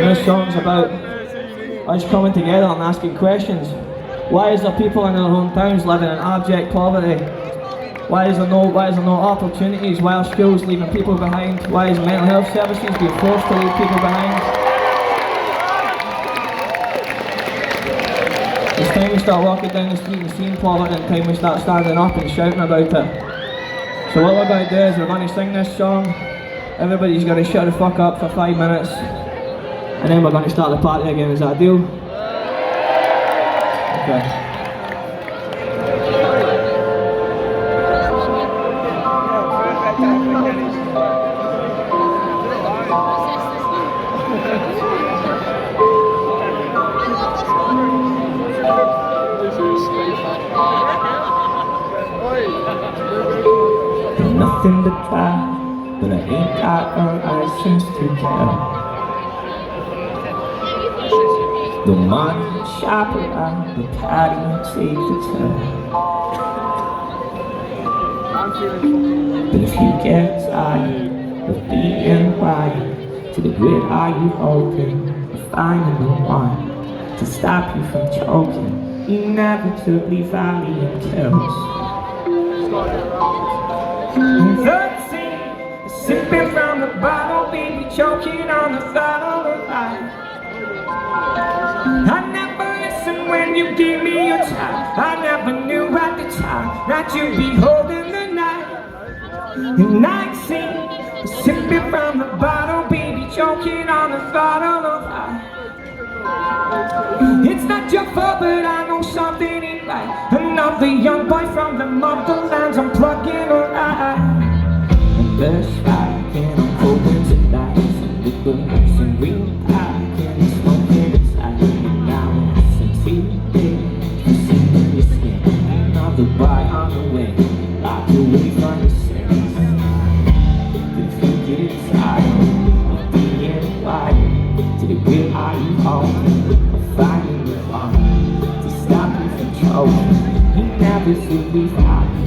And this song's about us coming together and asking questions. Why is there people in their hometowns living in abject poverty? Why is there no opportunities? Why are schools leaving people behind? Why is mental health services being forced to leave people behind? It's time we start walking down the street and seeing poverty, and time we start standing up and shouting about it. So what we're going to do is we're going to sing this song. Everybody's going to shut the fuck up for 5 minutes, and then we're going to start the party again. Is that a deal? Okay. Nothing to try, but I ain't got no license to tell. The money shop around, the party and safe to tell. But if you get tired of being quiet, to the grid are you hoping to find the one to stop you from choking? Inevitably valiant kills. 13, sipping from the bottle, baby, choking on the throttle of life. I never listened when you gave me your time. I never knew at the time that you'd be holding the knife. 19, sipping from the bottle, baby, choking on the throttle of life. It's not your fault, but I know something ain't right. Another young boy from the motherlands, I'm plugging a eye. And there's like and I'm hoping tonight. Some liquors and green pie and smoking inside. And now it's a Tuesday, you see your skin. Another bite on the way, locked away from the sense. If you get tired of being quiet, to the grid are you home? Finding the fun to stop you from choking. He never should be fine.